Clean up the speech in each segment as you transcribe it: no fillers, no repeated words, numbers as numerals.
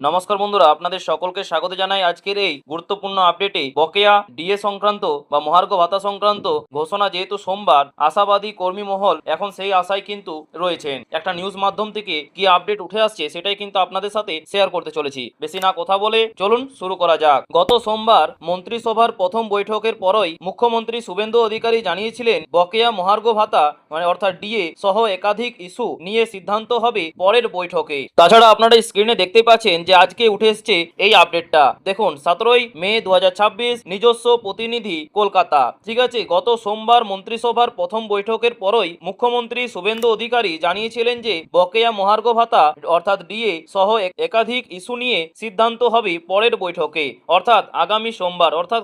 নমস্কার বন্ধুরা, আপনাদের সকলকে স্বাগত জানাই আজকের এই গুরুত্বপূর্ণ আপডেটে। বকেয়া ডিএ সংক্রান্ত বা মহার্ঘ ভাতা সংক্রান্ত ঘোষণা যেহেতু সোমবার, আশাবাদী কর্মী মহল এখন সেই আশায় কিন্তু রয়েছেন। একটা নিউজ মাধ্যম থেকে কি আপডেট উঠে আসছে সেটাই কিন্তু আপনাদের সাথে শেয়ার করতে চলেছি। বেশি না কথা বলে চলুন শুরু করা যাক। গত সোমবার মন্ত্রিসভার প্রথম বৈঠকের পরই মুখ্যমন্ত্রী শুভেন্দু অধিকারী জানিয়েছিলেন বকেয়া মহার্ঘ ভাতা অর্থাৎ ডিএ সহ একাধিক ইস্যু নিয়ে সিদ্ধান্ত হবে পরের বৈঠকে। তাছাড়া আপনারা স্ক্রিনে দেখতে পাচ্ছেন যে আজকে উঠে এসছে এই আপডেটটা। দেখুন, 17ই মে 2026, নিজস্ব প্রতিনিধি, কলকাতা। ঠিক আছে, গত সোমবার মন্ত্রিসভার প্রথম বৈঠকের পরই মুখ্যমন্ত্রী শুভেন্দু অধিকারী জানিয়েছিলেন যে বকেয়া মহার্ঘ ভাতা অর্থাৎ ডিএ সহ একাধিক ইস্যু নিয়ে সিদ্ধান্ত হবে পরের বৈঠকে, অর্থাৎ আগামী সোমবার, অর্থাৎ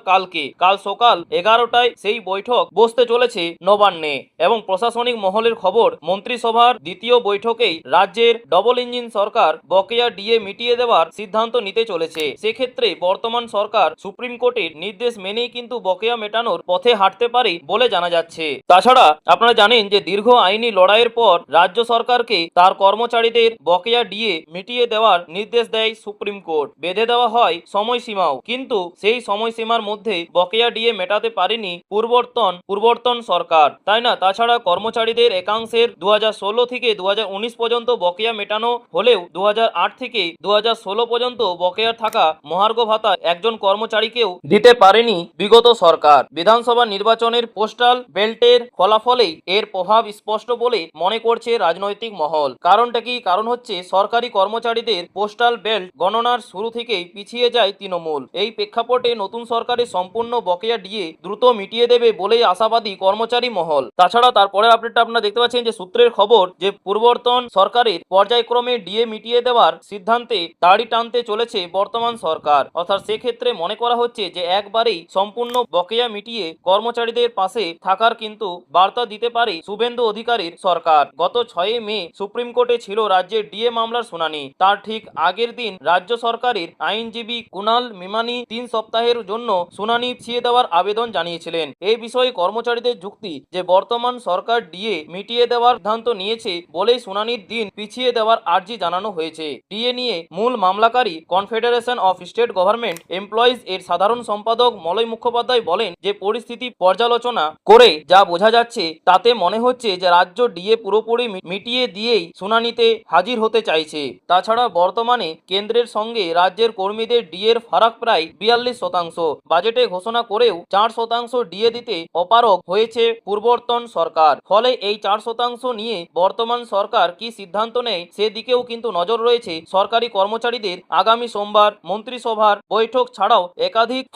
কাল সকাল 11টায় সেই বৈঠক বসতে চলেছে নবান্নে। এবং প্রশাসনিক মহলের খবর, মন্ত্রিসভার দ্বিতীয় বৈঠকেই রাজ্যের ডবল ইঞ্জিন সরকার বকেয়া ডিএ মিটিয়ে দেওয়ার সিদ্ধান্ত নিতে চলেছে। সেক্ষেত্রে বর্তমান সরকার সুপ্রিম কোর্টের নির্দেশ মেনেই কিন্তু বকেয়া মেটানোর পথে হাঁটতে পারে বলে জানা যাচ্ছে। তাছাড়া আপনারা জানেন যে দীর্ঘ আইনি লড়াইয়ের পর রাজ্য সরকারকে তার কর্মচারীদের বকেয়া ডিএ মিটিয়ে দেওয়ার নির্দেশ দেয় সুপ্রিম কোর্ট। বেঁধে দেওয়া হয় সময়সীমাও, কিন্তু সেই সময়সীমার মধ্যে বকেয়া ডিএ মেটাতে পারেনি পূর্ববর্তন সরকার, তাই না? তাছাড়া কর্মচারীদের একাংশের 2016 থেকে 2019 পর্যন্ত বকেয়া মেটানো হলেও 2008 থেকে 2016 পর্যন্ত বকেয়া থাকা মহার্ঘ ভাতা একজন কর্মচারীকেও দিতে পারেনি বিগত সরকার। বিধানসভা নির্বাচনের পোস্টাল বেল্টের ফলাফলেই এর প্রভাব স্পষ্ট বলে মনে করছে রাজনৈতিক মহল। কারণটা কি? কারণ হচ্ছে সরকারি কর্মচারীদের পোস্টাল বেল্ট গণনার শুরু থেকেই পিছিয়ে যায় তৃণমূল। এই প্রেক্ষাপটে নতুন সরকারের সম্পূর্ণ বকেয়া ডিএ দ্রুত মিটিয়ে দেবে বলেই আশাবাদী কর্মচারী মহল। তাছাড়া তারপরের আপডেটটা আপনারা দেখতে পাচ্ছেন যে সূত্রের খবর যে পূর্ববর্তন সরকারের পর্যায়ক্রমে ডিএ মিটিয়ে দেওয়ার সিদ্ধান্তে দাড়ি টানতে চলেছে বর্তমান সরকার। অর্থাৎ সেক্ষেত্রে মনে করা হচ্ছে যে একবারেই সম্পূর্ণ বকেয়া মিটিয়ে কর্মচারীদের পাশে থাকার কিন্তু বার্তা দিতে পারে শুভেন্দু অধিকারীর সরকার। গত 6 মে সুপ্রিম কোর্টে ছিল রাজ্যের ডিএ মামলার শুনানি। তার ঠিক আগের দিন রাজ্য সরকারের আইনজীবী কুনাল মিমানি 3 সপ্তাহের জন্য শুনানি পিছিয়ে দেওয়ার আবেদন জানিয়েছিলেন। এই বিষয়ে কর্মচারীদের যুক্তি যে বর্তমান সরকার ডিএ মিটিয়ে দেওয়ার সিদ্ধান্ত নিয়েছে বলেই শুনানির দিন পিছিয়ে দেওয়ার আর্জি জানানো হয়েছে। ডিএ নিয়ে মূল মামলাকারী confederation of state government employees এর সাধারণ সম্পাদক মলয় মুখোপাধ্যায় বলেন যে পরিস্থিতি পর্যালোচনা করে যা বোঝা যাচ্ছে তাতে মনে হচ্ছে যে রাজ্য ডিএ পুরোপুরি মিটিয়ে দিয়েই শুনানিতে হাজির হতে চাইছে। তাছাড়া বর্তমানে কেন্দ্রের সঙ্গে রাজ্যের কর্মীদের ডিএর ফারাক প্রায় 42%। বাজেটে ঘোষণা করেও 4% ডিএ দিতে অপারগ হয়েছে পূর্ববর্তন সরকার। ফলে এই 4% নিয়ে বর্তমান সরকার কি সিদ্ধান্ত নেয় সেদিকেও কিন্তু নজর রয়েছে সরকারি কর্মচারীদের। আগামী সোমবার মন্ত্রিসভার বৈঠক ছাড়াও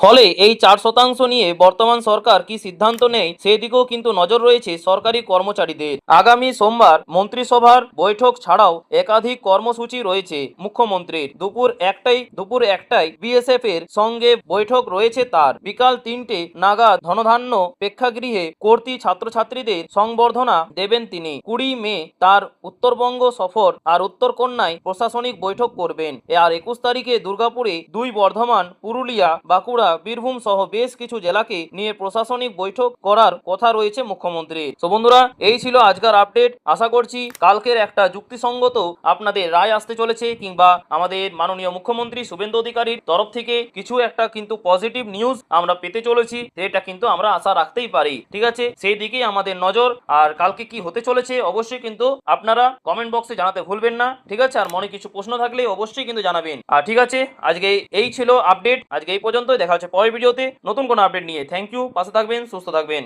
ফলে এই 4% নিয়ে বর্তমান সরকার কি সিদ্ধান্ত নেয় সেদিকেও কিন্তু নজর রয়েছে সরকারি কর্মচারীদের। আগামী সোমবার মন্ত্রিসভার বৈঠক ছাড়াও একাধিক কর্মসূচি রয়েছে মুখ্যমন্ত্রীর। দুপুর একটায় বিএসএফ এর সঙ্গে বৈঠক রয়েছে তার। বিকাল 3টে নাগাদ ধনধান্য প্রেক্ষাগৃহে কর্তৃ ছাত্রছাত্রীদের সংবর্ধনা দেবেন তিনি। 20 মে তার উত্তরবঙ্গ সফর আর উত্তরকন্যায় প্রশাসনিক বৈঠক করবেন। আর 21 তারিখে দুর্গাপুরে 2 বর্ধমান, পুরুলিয়া, বাঁকুড়া, বীরভূম সহ বেশ কিছু জেলাকে নিয়ে প্রশাসনিক বৈঠক করার কথা রয়েছে মুখ্যমন্ত্রী। তো বন্ধুরা, এই ছিল আজকের আপডেট। আশা করছি কালকের একটা যুক্তিসঙ্গত আপনাদের রায় আসতে চলেছে, কিংবা আমাদের মাননীয় মুখ্যমন্ত্রী শুভেন্দু অধিকারীর তরফ থেকে কিছু একটা কিন্তু পজিটিভ নিউজ আমরা পেতে চলেছি, এটা কিন্তু আমরা আশা রাখতেই পারি। ঠিক আছে, সেই দিকেই আমাদের নজর। আর কালকে কি হতে চলেছে অবশ্যই কিন্তু আপনারা কমেন্ট বক্সে জানাতে ভুলবেন না। ঠিক আছে, আর মনে কিছু প্রশ্ন থাকলে অবশ্যই কিন্তু জানাবেন। আর ঠিক আছে, আজকে এই ছিল আপডেট। আজকে এই পর্যন্তই, দেখা হচ্ছে পরের ভিডিওতে নতুন কোনো আপডেট নিয়ে। থ্যাংক ইউ, পাশে থাকবেন, সুস্থ থাকবেন।